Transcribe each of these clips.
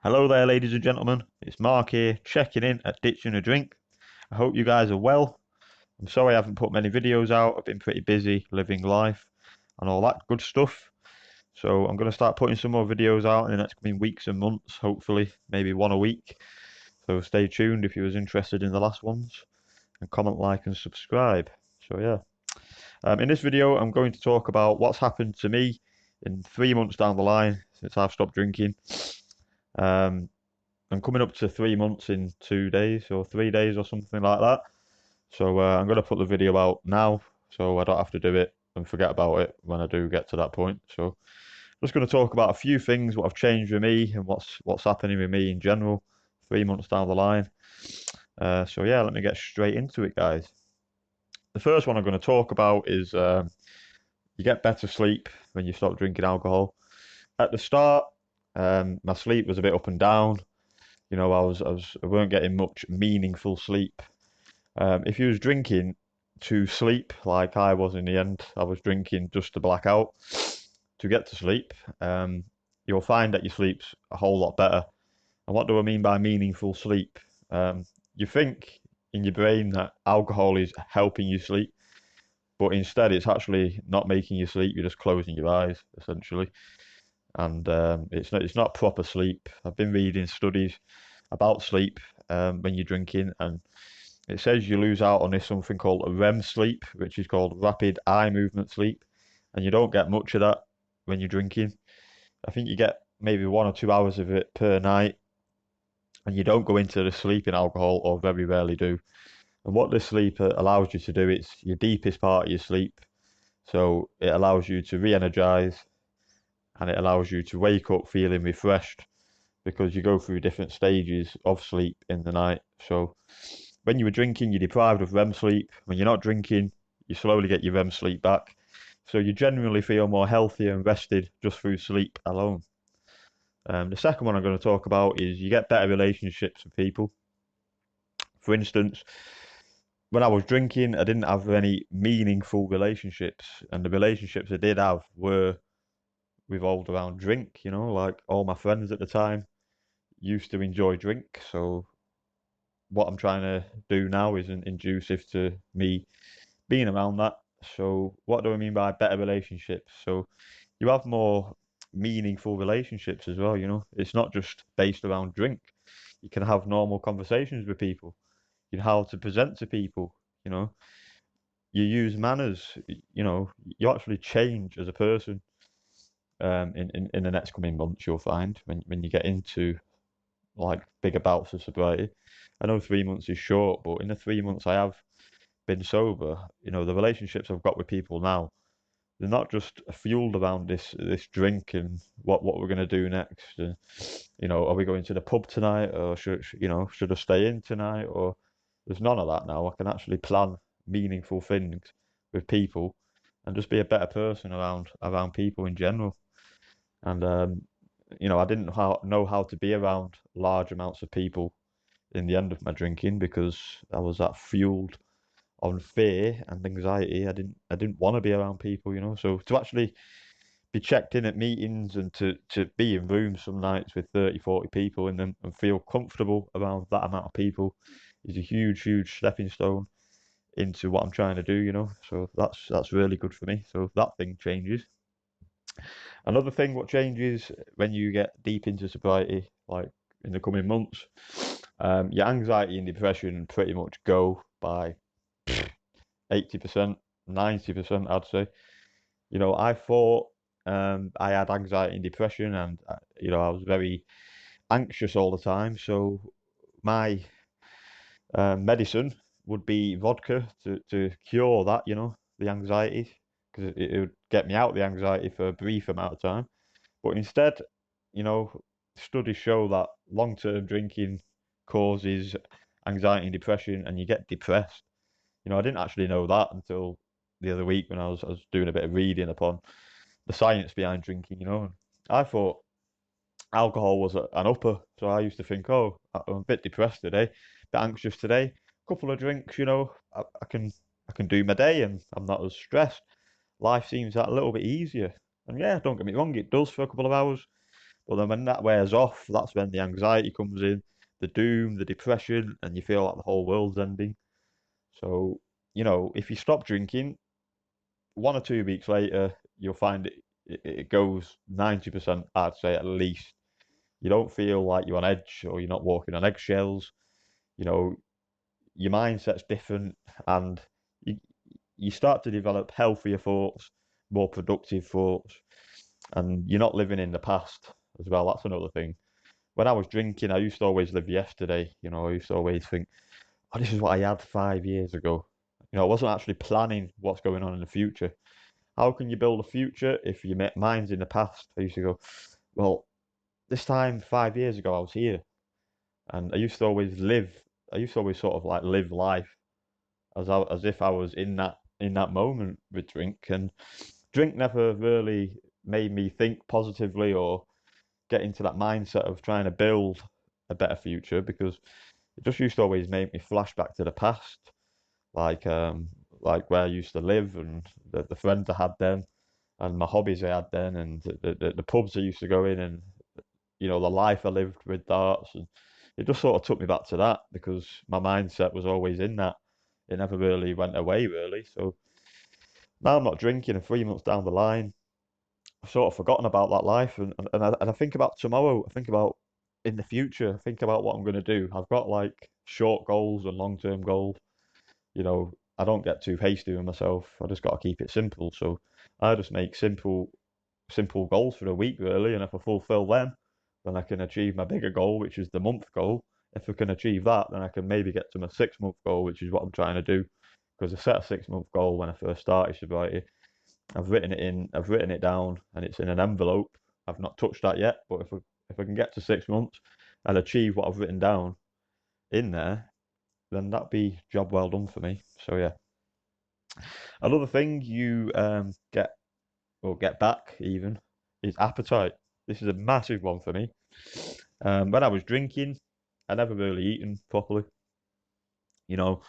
Hello there, ladies and gentlemen. It's Mark here, checking in at Ditching a Drink. I hope you guys are well. I'm sorry I haven't put many videos out. I've been pretty busy living life and all that good stuff. So I'm going to start putting some more videos out in the next coming weeks and months, hopefully, maybe one a week. So stay tuned if you was interested in the last ones, and comment, like, and subscribe. So yeah. In this video, I'm going to talk about what's happened to me in 3 months down the line since I've stopped drinking. Um, I'm coming up to 3 months in 2 days or 3 days or something like that. So I'm going to put the video out now so I don't have to do it and forget about it when I do get to that point. So I'm just going to talk about a few things, what have changed with me and what's happening with me in general 3 months down the line. So yeah, let me get straight into it, guys. The first one I'm going to talk about is you get better sleep when you stop drinking alcohol. At the start, my sleep was a bit up and down. I weren't getting much meaningful sleep. If you was drinking to sleep, like I was in the end, I was drinking just to black out to get to sleep. You'll find that your sleep's a whole lot better. And what do I mean by meaningful sleep? You think in your brain that alcohol is helping you sleep, but instead it's actually not making you sleep. You're just closing your eyes, essentially, and it's not proper sleep. I've been reading studies about sleep when you're drinking, and it says you lose out on this something called a REM sleep, which is called rapid eye movement sleep, and you don't get much of that when you're drinking. I think you get maybe 1 or 2 hours of it per night, and you don't go into the sleeping alcohol, or very rarely do. And what this sleep allows you to do, it's your deepest part of your sleep, so it allows you to re-energize, and it allows you to wake up feeling refreshed because you go through different stages of sleep in the night. So when you were drinking, you're deprived of REM sleep. When you're not drinking, you slowly get your REM sleep back. So you generally feel more healthy and rested just through sleep alone. The second one I'm going to talk about is you get better relationships with people. For instance, when I was drinking, I didn't have any meaningful relationships, and the relationships I did have were revolved around drink. Like all my friends at the time used to enjoy drink. So what I'm trying to do now isn't conducive to me being around that. So what do I mean by better relationships? So you have more meaningful relationships as well. It's not just based around drink. You can have normal conversations with people. You know how to present to people, you know. You use manners, you actually change as a person. In the next coming months, you'll find when you get into like bigger bouts of sobriety. I know 3 months is short, but in the 3 months I have been sober, the relationships I've got with people now, they're not just fueled around this drink and what we're gonna do next. And, are we going to the pub tonight, or should I stay in tonight? Or there's none of that now. I can actually plan meaningful things with people and just be a better person around people in general. And I didn't know how to be around large amounts of people in the end of my drinking because I was that fueled on fear and anxiety. I didn't want to be around people. So to actually be checked in at meetings and to be in rooms some nights with 30, 40 people in them and feel comfortable around that amount of people is a huge, huge stepping stone into what I'm trying to do. So that's really good for me. So that thing changes. Another thing what changes when you get deep into sobriety, like in the coming months, your anxiety and depression pretty much go by 80%, 90%, I'd say. I thought I had anxiety and depression, and I was very anxious all the time. So my medicine would be vodka to cure that, the anxiety, because it would get me out of the anxiety for a brief amount of time. But instead, you know, studies show that long-term drinking causes anxiety and depression, and you get depressed. I didn't actually know that until the other week when I was doing a bit of reading upon the science behind drinking. I thought alcohol was an upper, so I used to think, oh, I'm a bit depressed today, a bit anxious today. Couple of drinks, I can do my day, and I'm not as stressed. Life seems that a little bit easier. And yeah, don't get me wrong, it does for a couple of hours. But then when that wears off, that's when the anxiety comes in, the doom, the depression, and you feel like the whole world's ending. So, if you stop drinking, 1 or 2 weeks later, you'll find it goes 90%, I'd say at least. You don't feel like you're on edge or you're not walking on eggshells. You know, your mindset's different, and you you start to develop healthier thoughts, more productive thoughts, and you're not living in the past as well. That's another thing. When I was drinking, I used to always live yesterday. I used to always think, oh, this is what I had 5 years ago. I wasn't actually planning what's going on in the future. How can you build a future if your mind's in the past? I used to go, well, this time 5 years ago, I was here, and I used to always sort of like live life as if I was in that moment with drink, and drink never really made me think positively or get into that mindset of trying to build a better future, because it just used to always make me flash back to the past, like where I used to live and the friends I had then and my hobbies I had then and the pubs I used to go in, and the life I lived with darts, and it just sort of took me back to that because my mindset was always in that. It never really went away really. So now I'm not drinking, and 3 months down the line, I've sort of forgotten about that life, and I think about tomorrow. I think about in the future. I think about what I'm going to do. I've got like short goals and long term goals. I don't get too hasty with myself. I just got to keep it simple. So I just make simple goals for the week really, and if I fulfill them, then I can achieve my bigger goal, which is the month goal. If I can achieve that, then I can maybe get to my 6 month goal, which is what I'm trying to do. Because I set a 6 month goal when I first started sobriety. I've written it down, and it's in an envelope. I've not touched that yet, but if I can get to 6 months and achieve what I've written down in there, then that'd be job well done for me. So yeah. Another thing you get back even is appetite. This is a massive one for me. When I was drinking, I never really eaten properly. You know,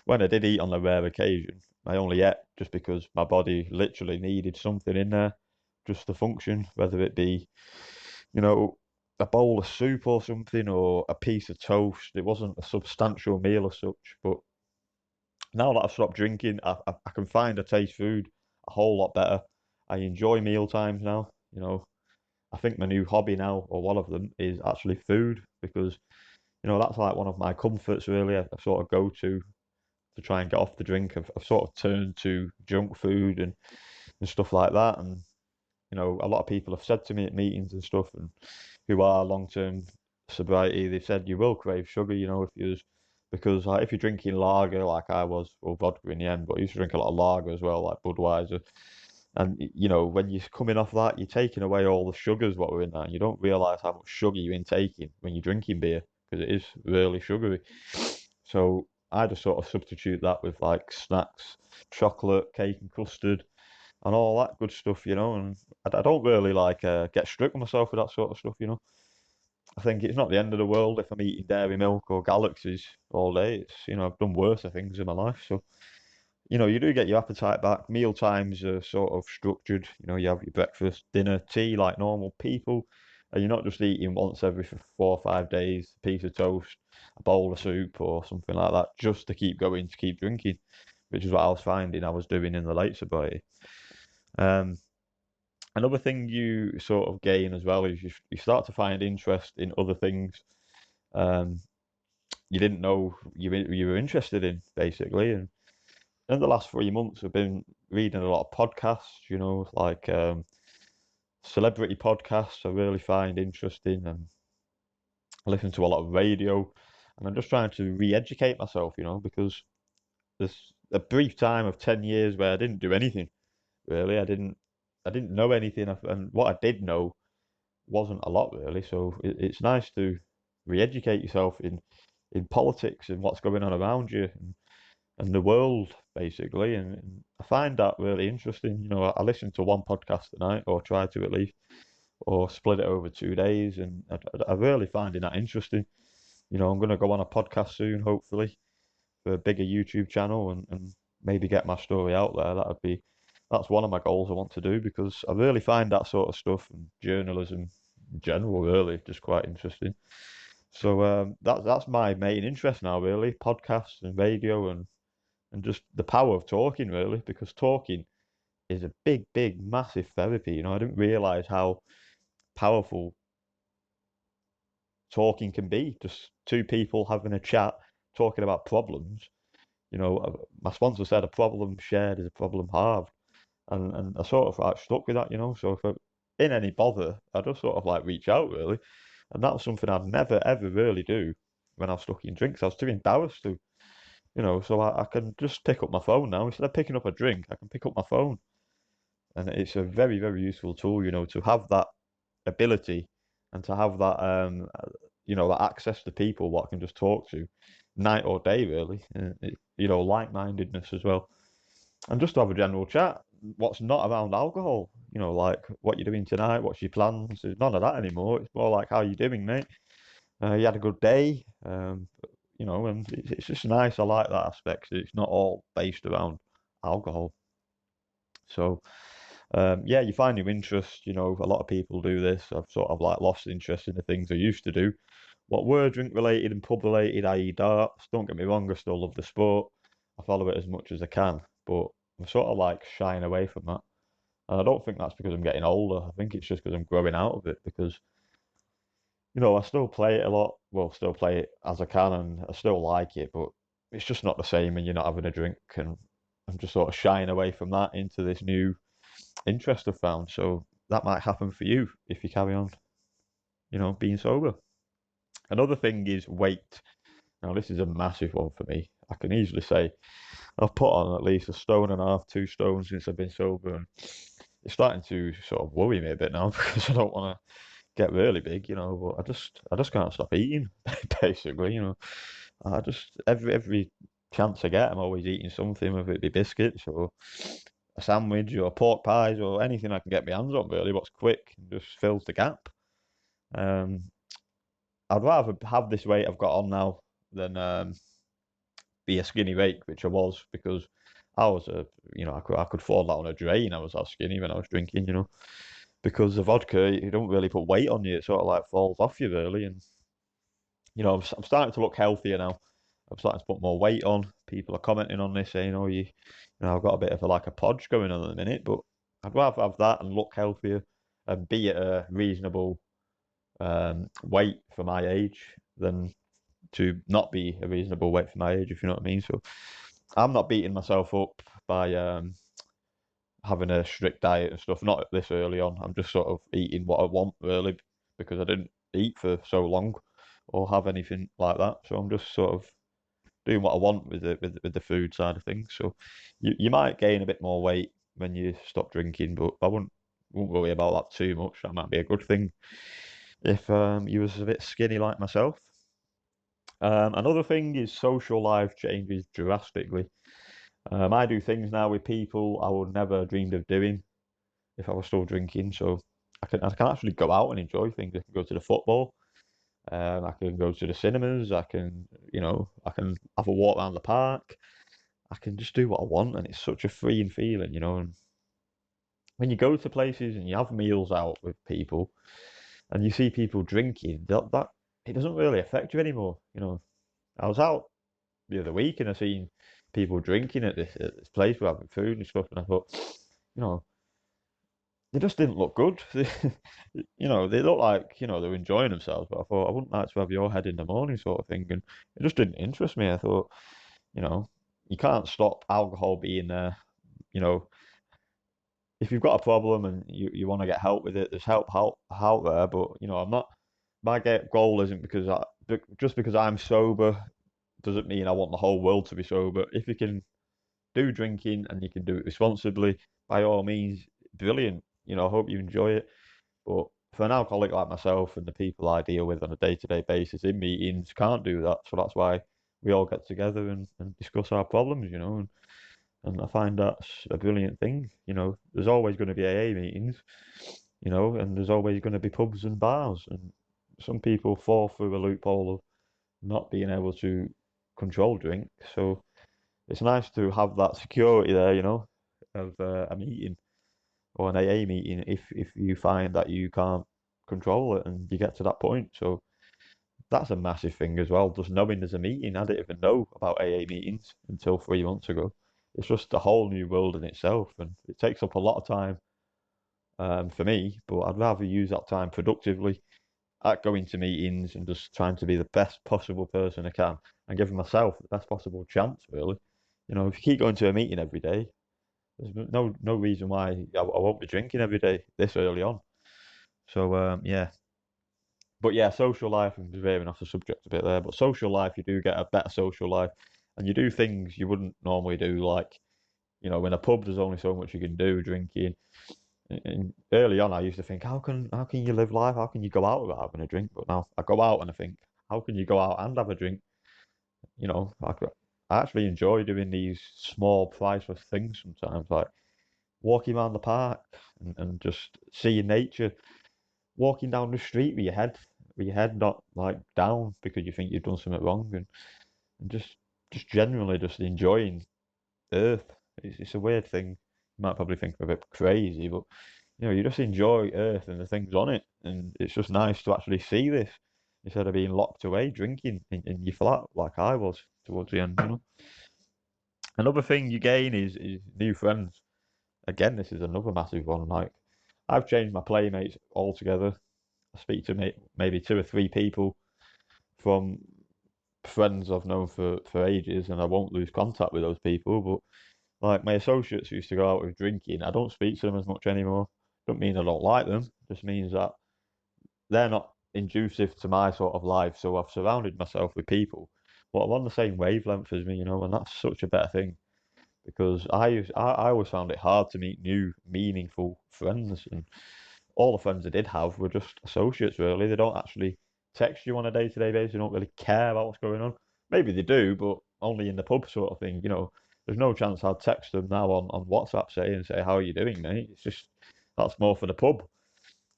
when I did eat on a rare occasion, I only ate just because my body literally needed something in there just to function, whether it be, you know, a bowl of soup or something or a piece of toast. It wasn't a substantial meal as such, but now that I've stopped drinking, I can find I taste food a whole lot better. I enjoy meal times now. I think my new hobby now, or one of them, is actually food, because that's like one of my comforts really. I sort of go to try and get off the drink. I've sort of turned to junk food and stuff like that. And a lot of people have said to me at meetings and stuff, and who are long term sobriety, they've said you will crave sugar. If you because like if you're drinking lager like I was, or vodka in the end, but I used to drink a lot of lager as well, like Budweiser. And when you're coming off that, you're taking away all the sugars what were in that. You don't realise how much sugar you're intaking when you're drinking beer, because it is really sugary. So I just sort of substitute that with like snacks, chocolate, cake and custard, and all that good stuff. And I don't really like get strict with myself with that sort of stuff. I think it's not the end of the world if I'm eating dairy milk or galaxies all day. I've done worse things in my life. So you do get your appetite back. Meal times are sort of structured. You have your breakfast, dinner, tea like normal people. And you're not just eating once every 4 or 5 days, a piece of toast, a bowl of soup or something like that, just to keep going, to keep drinking, which is what I was finding I was doing in the late sobriety. Um, Another thing you sort of gain as well is you start to find interest in other things um, you didn't know you were interested in, basically. And in the last 3 months, I've been reading a lot of podcasts, like celebrity podcasts. I really find interesting, and I listen to a lot of radio, and I'm just trying to re-educate myself, because there's a brief time of 10 years where I didn't do anything really. I didn't know anything, and what I did know wasn't a lot really. So it's nice to re-educate yourself in politics and what's going on around you, and the world basically. And I find that really interesting. I listen to one podcast a night, or try to at least, or split it over 2 days, and I really finding that interesting. I'm going to go on a podcast soon, hopefully, for a bigger YouTube channel, and maybe get my story out there. That's one of my goals I want to do, because I really find that sort of stuff and journalism general, really, just quite interesting. So that's my main interest now, really, podcasts and radio and just the power of talking, really, because talking is a big, big, massive therapy. I didn't realize how powerful talking can be. Just two people having a chat, talking about problems. My sponsor said a problem shared is a problem halved, and I sort of like stuck with that. So if I'm in any bother, I just sort of like reach out, really, and that was something I'd never ever really do when I was stuck in drinks. I was too embarrassed to. So I can just pick up my phone now. Instead of picking up a drink, I can pick up my phone. And it's a very, very useful tool, to have that ability and to have that, that access to people what I can just talk to night or day, really. Like-mindedness as well. And just to have a general chat, what's not around alcohol, like what you're doing tonight, what's your plans. There's none of that anymore. It's more like, how you doing, mate? You had a good day, and it's just nice. I like that aspect. It's not all based around alcohol. So, yeah, you find your interest. A lot of people do this. I've sort of like lost interest in the things I used to do. What were drink related and pub related, i.e., darts. Don't get me wrong, I still love the sport. I follow it as much as I can, but I'm sort of like shying away from that. And I don't think that's because I'm getting older. I think it's just because I'm growing out of it. Because I still play it a lot. Well, still play it as I can, and I still like it, but it's just not the same when you're not having a drink. And I'm just sort of shying away from that into this new interest I've found. So that might happen for you if you carry on, being sober. Another thing is weight. Now, this is a massive one for me. I can easily say I've put on at least a stone and a half, 2 stones since I've been sober, and it's starting to sort of worry me a bit now because I don't want to get really big, but I just can't stop eating, basically. I just every chance I get, I'm always eating something, whether it be biscuits or a sandwich or pork pies or anything I can get my hands on, really. What's quick and just fills the gap. Um, I'd rather have this weight I've got on now than be a skinny rake, which I was, because I was I could fall down a drain. I was that skinny when I was drinking, because the vodka, you don't really put weight on you. It sort of like falls off you, really. And I'm starting to look healthier now. I'm starting to put more weight on. People are commenting on this, saying, "Oh, I've got a bit of like a podge going on at the minute." But I'd rather have that and look healthier and be at a reasonable weight for my age than to not be a reasonable weight for my age, if you know what I mean. So I'm not beating myself up by having a strict diet and stuff. Not this early on. I'm just sort of eating what I want, really, because I didn't eat for so long or have anything like that. So I'm just sort of doing what I want with the food side of things. So you might gain a bit more weight when you stop drinking, but I won't worry about that too much. That might be a good thing if you was a bit skinny like myself. Another thing is social life changes drastically. I do things now with people I would never dreamed of doing if I was still drinking. So I can actually go out and enjoy things. I can go to the football. I can go to the cinemas. I can have a walk around the park. I can just do what I want, and it's such a freeing feeling. And when you go to places and you have meals out with people, and you see people drinking, that it doesn't really affect you anymore. I was out the other week and I seen people drinking at this place, we're having food and stuff, and I thought, you know, they just didn't look good. They look like, they're enjoying themselves, but I thought I wouldn't like to have your head in the morning sort of thing. And it just didn't interest me. I thought, you know, you can't stop alcohol being there. You know, if you've got a problem and you want to get help with it, there's help out there. But, I'm not, my goal isn't just because I'm sober doesn't mean I want the whole world to be sober. If you can do drinking and you can do it responsibly, by all means, brilliant. I hope you enjoy it. But for an alcoholic like myself and the people I deal with on a day-to-day basis in meetings, can't do that. So that's why we all get together and discuss our problems, and I find that's a brilliant thing. There's always going to be AA meetings, and there's always going to be pubs and bars. And some people fall through a loophole of not being able to control drink. So it's nice to have that security there, of a meeting or an AA meeting if you find that you can't control it, and you get to that point. So that's a massive thing as well. Just knowing there's a meeting, I didn't even know about AA meetings until 3 months ago. It's just a whole new world in itself, and it takes up a lot of time for me. But I'd rather use that time productively at going to meetings and just trying to be the best possible person I can and giving myself the best possible chance, really. If you keep going to a meeting every day, there's no reason why I won't be drinking every day this early on. So yeah, but yeah, social life. I'm veering off the subject a bit there, but social life, you do get a better social life, and you do things you wouldn't normally do. Like in a pub, there's only so much you can do drinking. And early on, I used to think, how can you live life? How can you go out without having a drink? But now I go out and I think, how can you go out and have a drink? I actually enjoy doing these small priceless things sometimes, like walking around the park and just seeing nature, walking down the street with your head not like down because you think you've done something wrong, and just generally just enjoying Earth. It's a weird thing. You might probably think I'm a bit crazy, but you just enjoy Earth and the things on it, and it's just nice to actually see this instead of being locked away drinking in your flat like I was towards the end. Another thing you gain is new friends. Again, this is another massive one. Like I've changed my playmates altogether. I speak to maybe two or three people from friends I've known for ages, and I won't lose contact with those people. But like my associates who used to go out with drinking, I don't speak to them as much anymore. Don't mean I don't like them. Just means that they're not conducive to my sort of life. So I've surrounded myself with people but I'm on the same wavelength as me, and that's such a better thing because I always found it hard to meet new meaningful friends, and all the friends I did have were just associates. Really, they don't actually text you on a day-to-day basis. They don't really care about what's going on. Maybe they do, but only in the pub sort of thing. There's no chance I'd text them now on WhatsApp say how are you doing, mate. It's just that's more for the pub.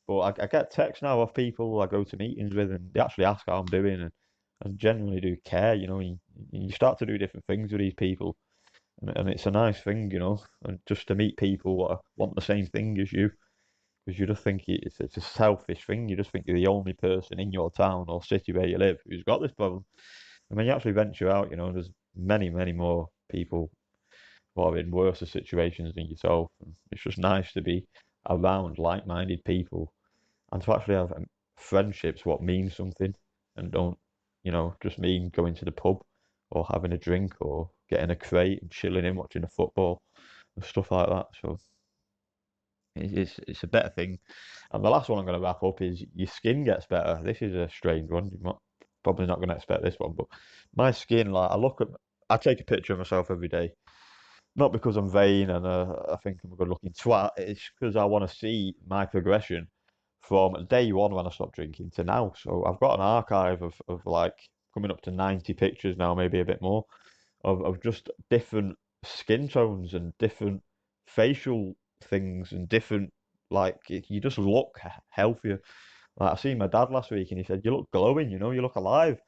But I get texts now of people I go to meetings with, and they actually ask how I'm doing, and genuinely do care. You start to do different things with these people, and it's a nice thing, and just to meet people that want the same thing as you, because you just think it's a selfish thing. You just think you're the only person in your town or city where you live who's got this problem. And when you actually venture out, there's many, many more people who are in worse situations than yourself. And it's just nice to be around like-minded people and to actually have friendships what mean something and don't, just mean going to the pub or having a drink or getting a crate and chilling in watching the football and stuff like that. So it's a better thing. And the last one I'm going to wrap up is your skin gets better. This is a strange one. You're probably not going to expect this one, but my skin, like I take a picture of myself every day, not because I'm vain and I think I'm a good-looking twat. It's because I want to see my progression from day one when I stopped drinking to now. So I've got an archive of like coming up to 90 pictures now, maybe a bit more, of just different skin tones and different facial things and different you just look healthier. Like I seen my dad last week and he said, "You look glowing, you look alive."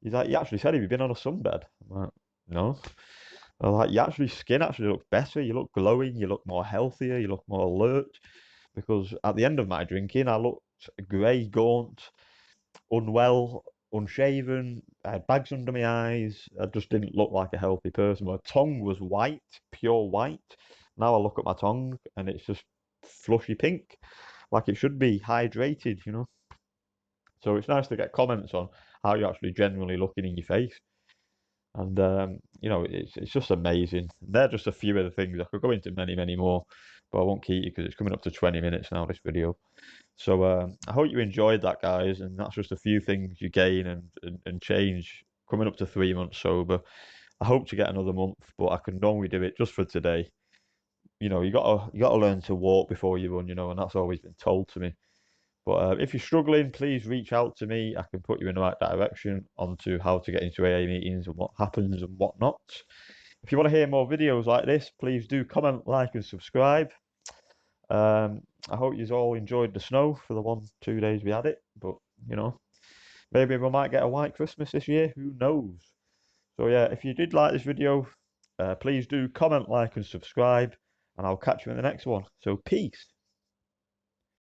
He's like, "You actually said, have you been on a sunbed?" I'm like, "No." Like your skin actually looks better. You look glowing. You look more healthier. You look more alert. Because at the end of my drinking, I looked grey, gaunt, unwell, unshaven. I had bags under my eyes. I just didn't look like a healthy person. My tongue was white, pure white. Now I look at my tongue and it's just flushy pink, like it should be hydrated. So it's nice to get comments on how you're actually genuinely looking in your face. And it's just amazing. They're just a few of the things. I could go into many, many more, but I won't keep you because it's coming up to 20 minutes now, this video. So I hope you enjoyed that, guys. And that's just a few things you gain and change coming up to 3 months sober. I hope to get another month, but I can only do it just for today. You gotta learn to walk before you run, and that's always been told to me. But if you're struggling, please reach out to me. I can put you in the right direction onto how to get into AA meetings and what happens and what not. If you want to hear more videos like this, please do comment, like, and subscribe. I hope you all enjoyed the snow for the 1-2 days we had it. But, maybe we might get a white Christmas this year. Who knows? So, yeah, if you did like this video, please do comment, like, and subscribe. And I'll catch you in the next one. So, peace.